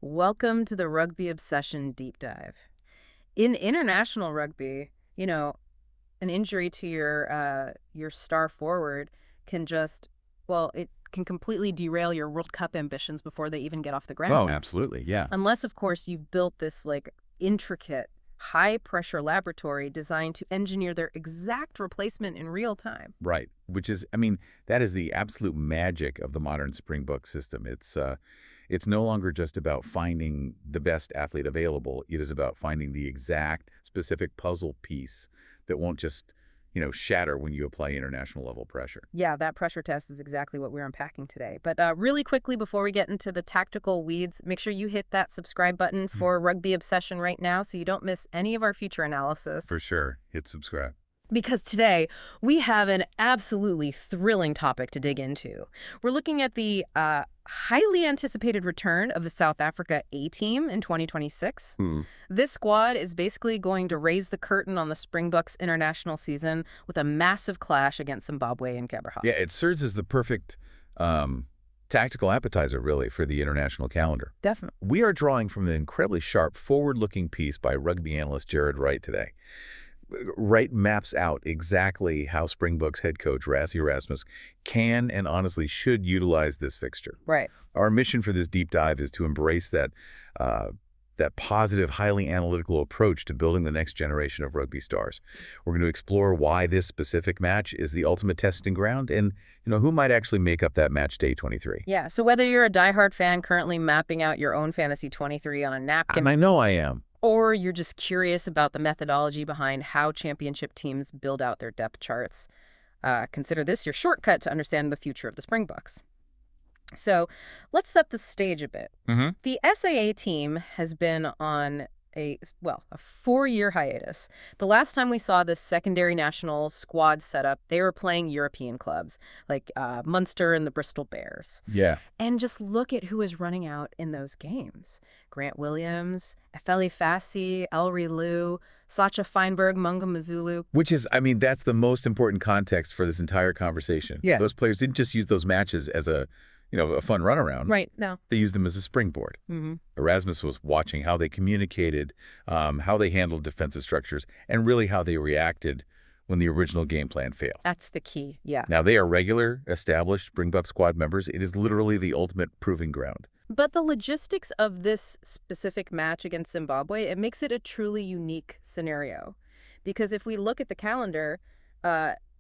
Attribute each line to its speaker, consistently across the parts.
Speaker 1: Welcome to the Rugby Obsession Deep Dive. In international rugby, an injury to your star forward can it can completely derail your World Cup ambitions before they even get off the
Speaker 2: Oh,
Speaker 1: ground.
Speaker 2: absolutely. Yeah.
Speaker 1: Unless, of course, you've built this intricate, high-pressure laboratory designed to engineer their exact replacement in real time.
Speaker 2: Right. Which is, that is the absolute magic of the modern Springbok system. It's no longer just about finding the best athlete available. It is about finding the exact specific puzzle piece that won't just, shatter when you apply international level pressure.
Speaker 1: Yeah, that pressure test is exactly what we're unpacking today. But really quickly, before we get into the tactical weeds, make sure you hit that subscribe button for Rugby Obsession right now so you don't miss any of our future analysis.
Speaker 2: For sure. Hit subscribe.
Speaker 1: Because today, we have an absolutely thrilling topic to dig into. We're looking at the highly anticipated return of the South Africa A-team in 2026. This squad is basically going to raise the curtain on the Springboks international season with a massive clash against Zimbabwe in Cape Town.
Speaker 2: Yeah, it serves as the perfect tactical appetizer, really, for the international calendar.
Speaker 1: Definitely.
Speaker 2: We are drawing from an incredibly sharp, forward-looking piece by rugby analyst Jared Wright today. Wright maps out exactly how Springboks head coach Rassie Erasmus can and honestly should utilize this fixture.
Speaker 1: Right.
Speaker 2: Our mission for this deep dive is to embrace that positive, highly analytical approach to building the next generation of rugby stars. We're going to explore why this specific match is the ultimate testing ground and, who might actually make up that match day 23.
Speaker 1: Yeah, so whether you're a diehard fan currently mapping out your own Fantasy 23 on a napkin,
Speaker 2: And I know I am.
Speaker 1: or you're just curious about the methodology behind how championship teams build out their depth charts, consider this your shortcut to understand the future of the Springboks. So let's set the stage a bit. The SAA team has been on a 4-year hiatus. The last time we saw this secondary national squad setup, they were playing European clubs like Munster and the Bristol Bears.
Speaker 2: Yeah.
Speaker 1: And just look at who is running out in those games. Grant Williams, Efeli Fassi, Elri Liu, Sacha Feinberg, Munga Mazulu.
Speaker 2: Which is, that's the most important context for this entire conversation.
Speaker 1: Yeah.
Speaker 2: Those players didn't just use those matches as a fun runaround.
Speaker 1: Right, no.
Speaker 2: They used them as a springboard. Erasmus was watching how they communicated, how they handled defensive structures, and really how they reacted when the original game plan failed.
Speaker 1: That's the key, yeah.
Speaker 2: Now, they are regular, established Springbok squad members. It is literally the ultimate proving ground.
Speaker 1: But the logistics of this specific match against Zimbabwe, it makes it a truly unique scenario. Because if we look at the calendar,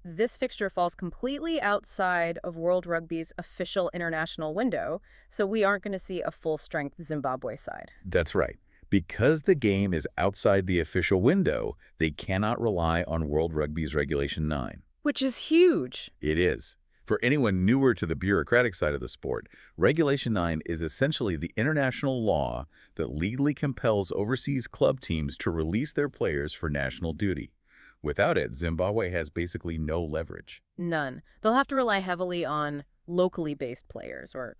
Speaker 1: this fixture falls completely outside of World Rugby's official international window, so we aren't going to see a full-strength Zimbabwe side.
Speaker 2: That's right. Because the game is outside the official window, they cannot rely on World Rugby's Regulation 9.
Speaker 1: Which is huge.
Speaker 2: It is. For anyone newer to the bureaucratic side of the sport, Regulation 9 is essentially the international law that legally compels overseas club teams to release their players for national duty. Without it, Zimbabwe has basically no leverage.
Speaker 1: None. They'll have to rely heavily on locally based players, or,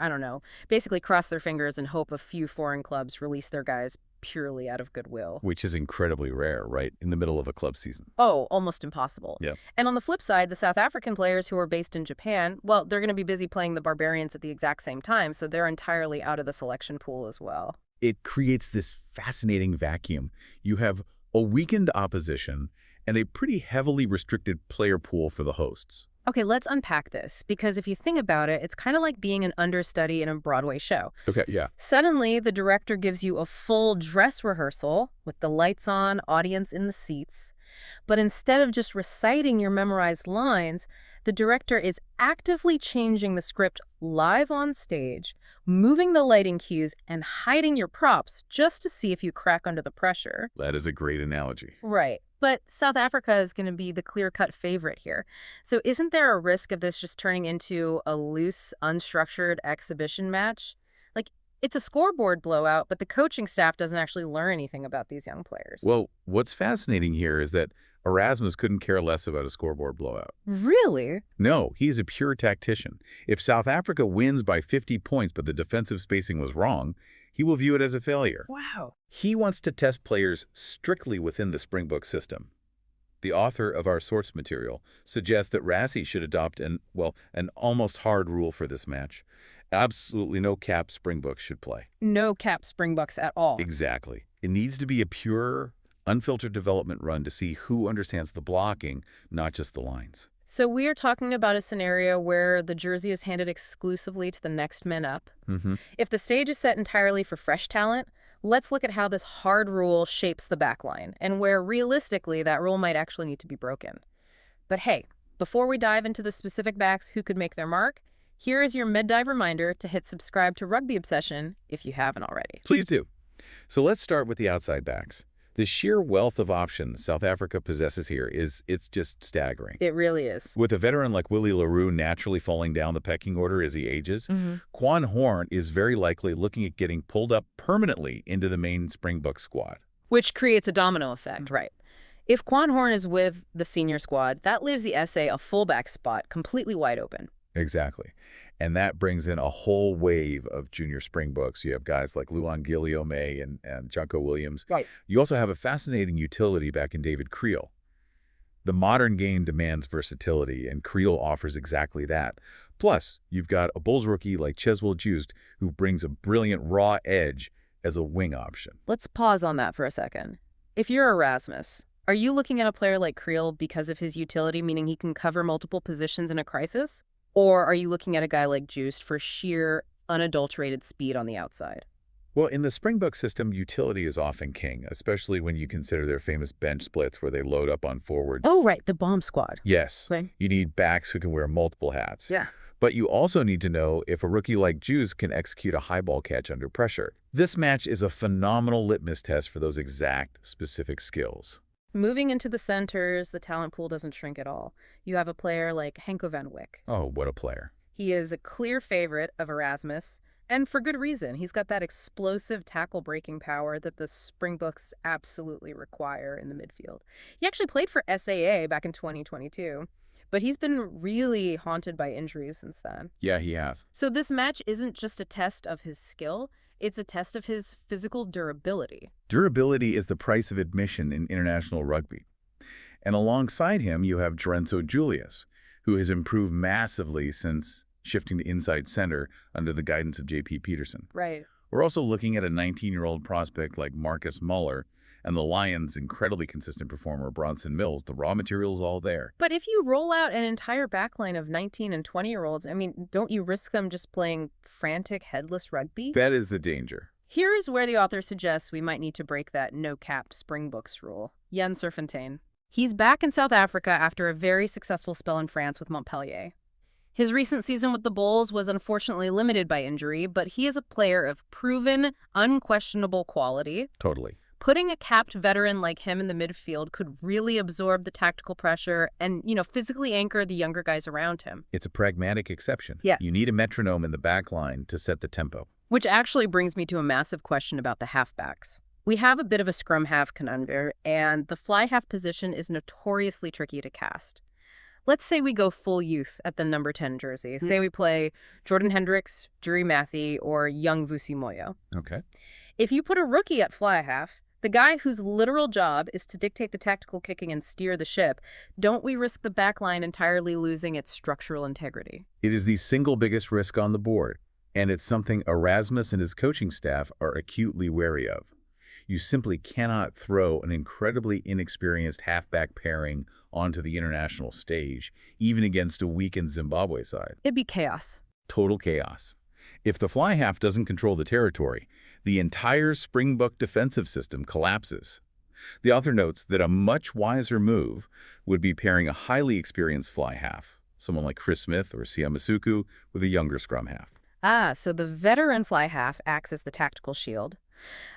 Speaker 1: basically cross their fingers and hope a few foreign clubs release their guys purely out of goodwill.
Speaker 2: Which is incredibly rare, right, in the middle of a club season.
Speaker 1: Oh, almost impossible.
Speaker 2: Yeah.
Speaker 1: And on the flip side, the South African players who are based in Japan, they're going to be busy playing the Barbarians at the exact same time, so they're entirely out of the selection pool as well.
Speaker 2: It creates this fascinating vacuum. You have a weakened opposition and a pretty heavily restricted player pool for the hosts.
Speaker 1: Okay, let's unpack this, because if you think about it, it's kind of like being an understudy in a Broadway show.
Speaker 2: Okay, yeah.
Speaker 1: Suddenly, the director gives you a full dress rehearsal with the lights on, audience in the seats. But instead of just reciting your memorized lines, the director is actively changing the script live on stage, moving the lighting cues, and hiding your props just to see if you crack under the pressure.
Speaker 2: That is a great analogy.
Speaker 1: Right. But South Africa is going to be the clear-cut favorite here. So isn't there a risk of this just turning into a loose, unstructured exhibition match? It's a scoreboard blowout, but the coaching staff doesn't actually learn anything about these young players.
Speaker 2: Well, what's fascinating here is that Erasmus couldn't care less about a scoreboard blowout.
Speaker 1: Really?
Speaker 2: No, he's a pure tactician. If South Africa wins by 50 points but the defensive spacing was wrong, he will view it as a failure.
Speaker 1: Wow.
Speaker 2: He wants to test players strictly within the Springbok system. The author of our source material suggests that Rassie should adopt an almost hard rule for this match. Absolutely no cap Springboks should play.
Speaker 1: No cap Springboks at all.
Speaker 2: Exactly. It needs to be a pure, unfiltered development run to see who understands the blocking, not just the lines.
Speaker 1: So we are talking about a scenario where the jersey is handed exclusively to the next men up.
Speaker 2: Mm-hmm.
Speaker 1: If the stage is set entirely for fresh talent, let's look at how this hard rule shapes the backline and where realistically that rule might actually need to be broken. But hey, before we dive into the specific backs who could make their mark, here is your mid-dive reminder to hit subscribe to Rugby Obsession if you haven't already.
Speaker 2: Please do. So let's start with the outside backs. The sheer wealth of options South Africa possesses here it's just staggering.
Speaker 1: It really is.
Speaker 2: With a veteran like Willie Leroux naturally falling down the pecking order as he ages, Quan Horn is very likely looking at getting pulled up permanently into the main Springbok squad.
Speaker 1: Which creates a domino effect, right? If Quan Horn is with the senior squad, that leaves the SA a fullback spot completely wide open.
Speaker 2: Exactly. And that brings in a whole wave of junior Springboks. You have guys like Luan Guillaume and Junko Williams.
Speaker 1: Right.
Speaker 2: You also have a fascinating utility back in David Creel. The modern game demands versatility, and Creel offers exactly that. Plus, you've got a Bulls rookie like Cheswell Joost, who brings a brilliant raw edge as a wing option.
Speaker 1: Let's pause on that for a second. If you're Erasmus, are you looking at a player like Creel because of his utility, meaning he can cover multiple positions in a crisis? Or are you looking at a guy like Joost for sheer, unadulterated speed on the outside?
Speaker 2: Well, in the Springbok system, utility is often king, especially when you consider their famous bench splits where they load up on forwards.
Speaker 1: Oh, right, the bomb squad.
Speaker 2: Yes.
Speaker 1: Okay.
Speaker 2: You need backs who can wear multiple hats.
Speaker 1: Yeah.
Speaker 2: But you also need to know if a rookie like Joost can execute a high ball catch under pressure. This match is a phenomenal litmus test for those exact, specific skills.
Speaker 1: Moving into the centers, the talent pool doesn't shrink at all. You have a player like Henko van Wyk.
Speaker 2: Oh, what a player.
Speaker 1: He is a clear favorite of Erasmus, and for good reason. He's got that explosive tackle-breaking power that the Springboks absolutely require in the midfield. He actually played for SAA back in 2022, but he's been really haunted by injuries since then.
Speaker 2: Yeah, he has.
Speaker 1: So this match isn't just a test of his skill, it's a test of his physical durability.
Speaker 2: Durability is the price of admission in international rugby. And alongside him, you have Drenso Julius, who has improved massively since shifting to inside center under the guidance of J.P. Peterson.
Speaker 1: Right.
Speaker 2: We're also looking at a 19-year-old prospect like Marcus Muller, and the Lions' incredibly consistent performer, Bronson Mills. The raw material is all there.
Speaker 1: But if you roll out an entire backline of 19 and 20-year-olds, I mean, don't you risk them just playing frantic, headless rugby?
Speaker 2: That is the danger.
Speaker 1: Here is where the author suggests we might need to break that no-capped Springboks rule. Jens Serfontein. He's back in South Africa after a very successful spell in France with Montpellier. His recent season with the Bulls was unfortunately limited by injury, but he is a player of proven, unquestionable quality.
Speaker 2: Totally.
Speaker 1: Putting a capped veteran like him in the midfield could really absorb the tactical pressure and, physically anchor the younger guys around him.
Speaker 2: It's a pragmatic exception.
Speaker 1: Yeah.
Speaker 2: You need a metronome in the back line to set the tempo.
Speaker 1: Which actually brings me to a massive question about the halfbacks. We have a bit of a scrum half conundrum, and the fly half position is notoriously tricky to cast. Let's say we go full youth at the number 10 jersey. Say we play Jordan Hendricks, Juri Mathy, or young Vusi Moyo.
Speaker 2: Okay.
Speaker 1: If you put a rookie at fly half, the guy whose literal job is to dictate the tactical kicking and steer the ship, don't we risk the backline entirely losing its structural integrity?
Speaker 2: It is the single biggest risk on the board, and it's something Erasmus and his coaching staff are acutely wary of. You simply cannot throw an incredibly inexperienced halfback pairing onto the international stage, even against a weakened Zimbabwe side.
Speaker 1: It'd be chaos.
Speaker 2: Total chaos. If the fly half doesn't control the territory, the entire Springbok defensive system collapses. The author notes that a much wiser move would be pairing a highly experienced fly half, someone like Chris Smith or Sia Masuku, with a younger scrum half.
Speaker 1: So the veteran fly half acts as the tactical shield.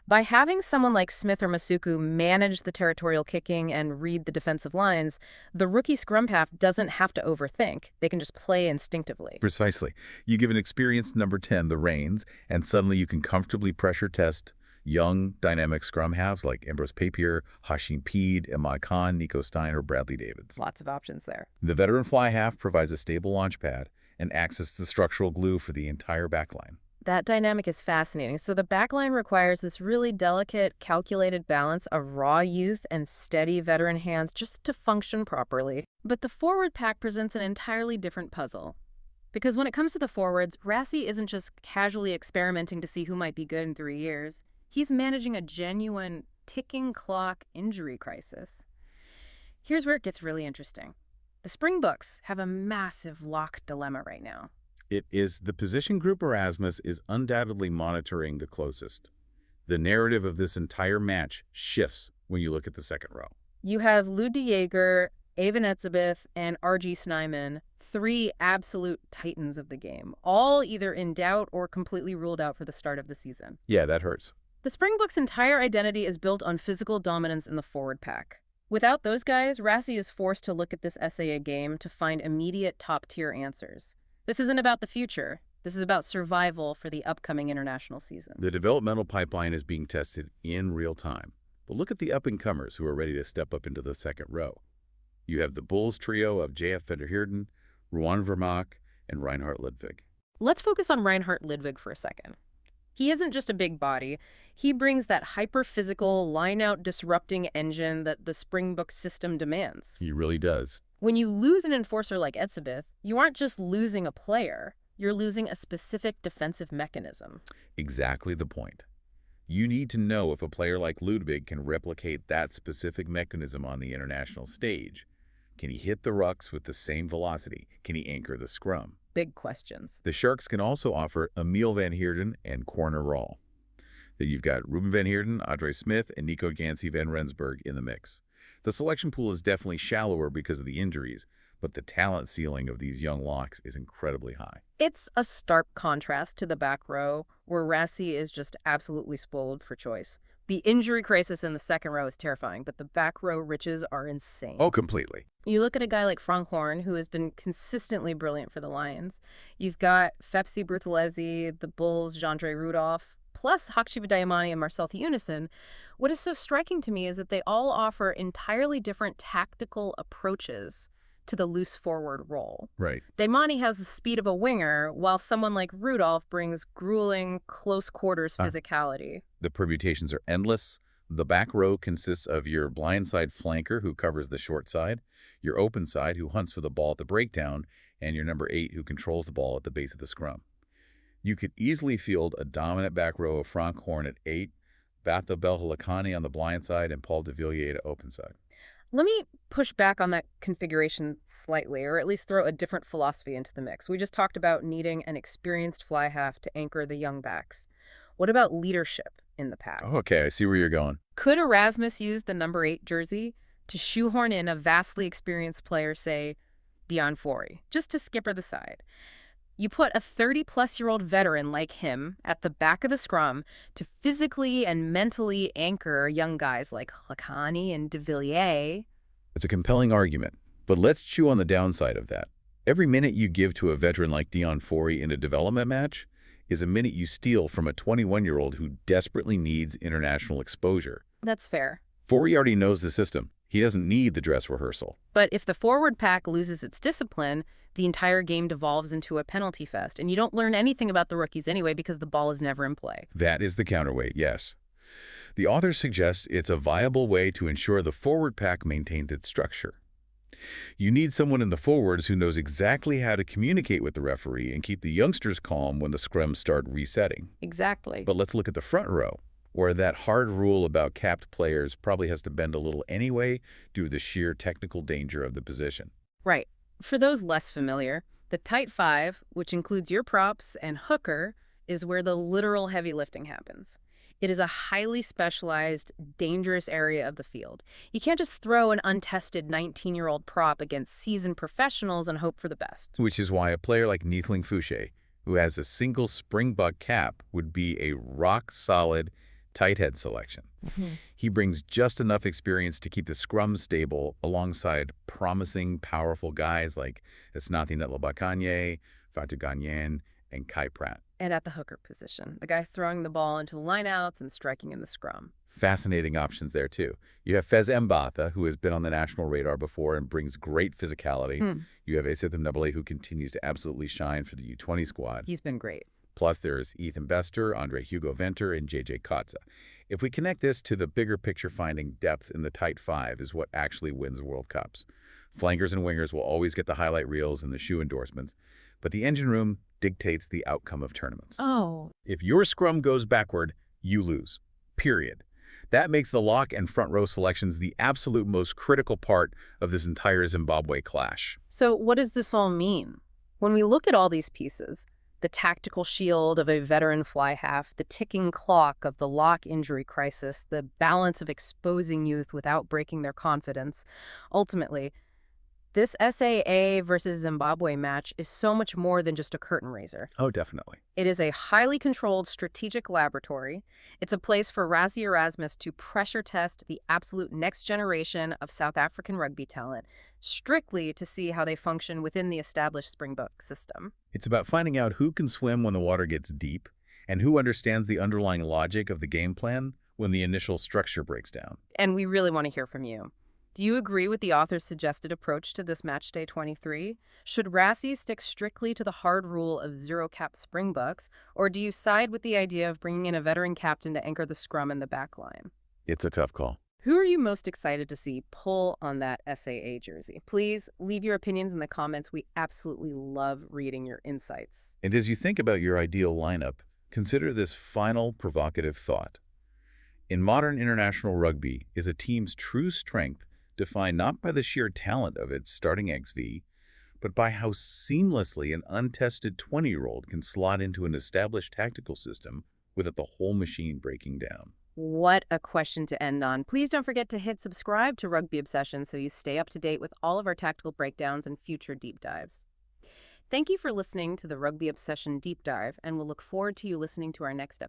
Speaker 1: By having someone like Smith or Masuku manage the territorial kicking and read the defensive lines, the rookie scrum half doesn't have to overthink. They can just play instinctively.
Speaker 2: Precisely. You give an experienced number 10 the reins, and suddenly you can comfortably pressure test young, dynamic scrum halves like Ambrose Papier, Hashim Peed, Imad Khan, Nico Stein, or Bradley Davids.
Speaker 1: Lots of options there.
Speaker 2: The veteran fly half provides a stable launch pad and acts as the structural glue for the entire backline.
Speaker 1: That dynamic is fascinating. So the backline requires this really delicate, calculated balance of raw youth and steady veteran hands just to function properly. But the forward pack presents an entirely different puzzle. Because when it comes to the forwards, Rassie isn't just casually experimenting to see who might be good in 3 years. He's managing a genuine ticking clock injury crisis. Here's where it gets really interesting. The Springboks have a massive lock dilemma right now.
Speaker 2: It is the position group Erasmus is undoubtedly monitoring the closest. The narrative of this entire match shifts when you look at the second row.
Speaker 1: You have Lou de Jager, Evan Etzebeth, and R.G. Snyman, three absolute titans of the game, all either in doubt or completely ruled out for the start of the season.
Speaker 2: Yeah, that hurts.
Speaker 1: The Springboks' entire identity is built on physical dominance in the forward pack. Without those guys, Rassie is forced to look at this SAA game to find immediate top-tier answers. This isn't about the future. This is about survival for the upcoming international season.
Speaker 2: The developmental pipeline is being tested in real time. But look at the up-and-comers who are ready to step up into the second row. You have the Bulls trio of J.F. Vanderheerden, Ruan Vermaak, and Reinhard Lidwig.
Speaker 1: Let's focus on Reinhard Lidwig for a second. He isn't just a big body. He brings that hyper-physical, line-out disrupting engine that the Springbok system demands.
Speaker 2: He really does.
Speaker 1: When you lose an enforcer like Etzebeth, you aren't just losing a player. You're losing a specific defensive mechanism.
Speaker 2: Exactly the point. You need to know if a player like Ludwig can replicate that specific mechanism on the international stage. Can he hit the rucks with the same velocity? Can he anchor the scrum?
Speaker 1: Big questions.
Speaker 2: The Sharks can also offer Emil van Heerden and Corner Rawl. Then you've got Ruben van Heerden, Andre Smith, and Nico Gancy van Rensburg in the mix. The selection pool is definitely shallower because of the injuries, but the talent ceiling of these young locks is incredibly high.
Speaker 1: It's a stark contrast to the back row, where Rassie is just absolutely spoiled for choice. The injury crisis in the second row is terrifying, but the back row riches are insane.
Speaker 2: Oh, completely.
Speaker 1: You look at a guy like Frank Horn, who has been consistently brilliant for the Lions. You've got Fepsi Bruthelezi, the Bulls, Jandre Rudolph, plus Hakshiva Diamani and Marcel Theunison. What is so striking to me is that they all offer entirely different tactical approaches to the loose forward role.
Speaker 2: Right.
Speaker 1: Daimani has the speed of a winger, while someone like Rudolph brings grueling, close-quarters physicality.
Speaker 2: The permutations are endless. The back row consists of your blindside flanker who covers the short side, your open side who hunts for the ball at the breakdown, and your number 8 who controls the ball at the base of the scrum. You could easily field a dominant back row of Frank Horn at 8, Batha Belhalakani on the blind side, and Paul de Villiers at open side.
Speaker 1: Let me push back on that configuration slightly, or at least throw a different philosophy into the mix. We just talked about needing an experienced fly half to anchor the young backs. What about leadership in the pack?
Speaker 2: Oh, okay, I see where you're going.
Speaker 1: Could Erasmus use the number 8 jersey to shoehorn in a vastly experienced player, say, Dion Forey, just to skipper the side? You put a 30-plus-year-old veteran like him at the back of the scrum to physically and mentally anchor young guys like Lakani and de Villiers.
Speaker 2: It's a compelling argument, but let's chew on the downside of that. Every minute you give to a veteran like Dion Forey in a development match is a minute you steal from a 21-year-old who desperately needs international exposure.
Speaker 1: That's fair.
Speaker 2: Forey already knows the system. He doesn't need the dress rehearsal.
Speaker 1: But if the forward pack loses its discipline, the entire game devolves into a penalty fest, and you don't learn anything about the rookies anyway because the ball is never in play.
Speaker 2: That is the counterweight, yes. The author suggests it's a viable way to ensure the forward pack maintains its structure. You need someone in the forwards who knows exactly how to communicate with the referee and keep the youngsters calm when the scrums start resetting.
Speaker 1: Exactly.
Speaker 2: But let's look at the front row, where that hard rule about capped players probably has to bend a little anyway due to the sheer technical danger of the position.
Speaker 1: Right. For those less familiar, the tight 5, which includes your props and hooker, is where the literal heavy lifting happens. It is a highly specialized, dangerous area of the field. You can't just throw an untested 19-year-old prop against seasoned professionals and hope for the best.
Speaker 2: Which is why a player like Neethling Fouché, who has a single Springbok cap, would be a rock-solid tight head selection. He brings just enough experience to keep the scrum stable alongside promising, powerful guys like Esnathi Netlabakanye, Fatou Gagnon, and Kai Pratt.
Speaker 1: And at the hooker position, the guy throwing the ball into the lineouts and striking in the scrum.
Speaker 2: Fascinating options there, too. You have Fez Mbatha, who has been on the national radar before and brings great physicality. You have Esethim Nabale, who continues to absolutely shine for the U20 squad.
Speaker 1: He's been great.
Speaker 2: Plus, there's Ethan Bester, Andre Hugo Venter, and JJ Kotza. If we connect this to the bigger picture, finding depth in the tight 5 is what actually wins World Cups. Flankers and wingers will always get the highlight reels and the shoe endorsements, but the engine room dictates the outcome of tournaments.
Speaker 1: Oh,
Speaker 2: If your scrum goes backward, you lose. Period. That makes the lock and front row selections the absolute most critical part of this entire Zimbabwe clash.
Speaker 1: so what does this all mean? When we look at all these pieces, the tactical shield of a veteran fly half, the ticking clock of the lock injury crisis, the balance of exposing youth without breaking their confidence, ultimately, this SAA versus Zimbabwe match is so much more than just a curtain raiser.
Speaker 2: Oh, definitely.
Speaker 1: It is a highly controlled strategic laboratory. It's a place for Rassie Erasmus to pressure test the absolute next generation of South African rugby talent, strictly to see how they function within the established Springbok system.
Speaker 2: It's about finding out who can swim when the water gets deep and who understands the underlying logic of the game plan when the initial structure breaks down.
Speaker 1: And we really want to hear from you. Do you agree with the author's suggested approach to this Matchday 23? Should Rassie stick strictly to the hard rule of zero-cap Springboks, or do you side with the idea of bringing in a veteran captain to anchor the scrum and the backline?
Speaker 2: It's a tough call.
Speaker 1: Who are you most excited to see pull on that SAA jersey? Please leave your opinions in the comments. We absolutely love reading your insights.
Speaker 2: And as you think about your ideal lineup, consider this final provocative thought. In modern international rugby, is a team's true strength defined not by the sheer talent of its starting XV, but by how seamlessly an untested 20-year-old can slot into an established tactical system without the whole machine breaking down.
Speaker 1: What a question to end on. Please don't forget to hit subscribe to Rugby Obsession so you stay up to date with all of our tactical breakdowns and future deep dives. Thank you for listening to the Rugby Obsession Deep Dive, and we'll look forward to you listening to our next episode.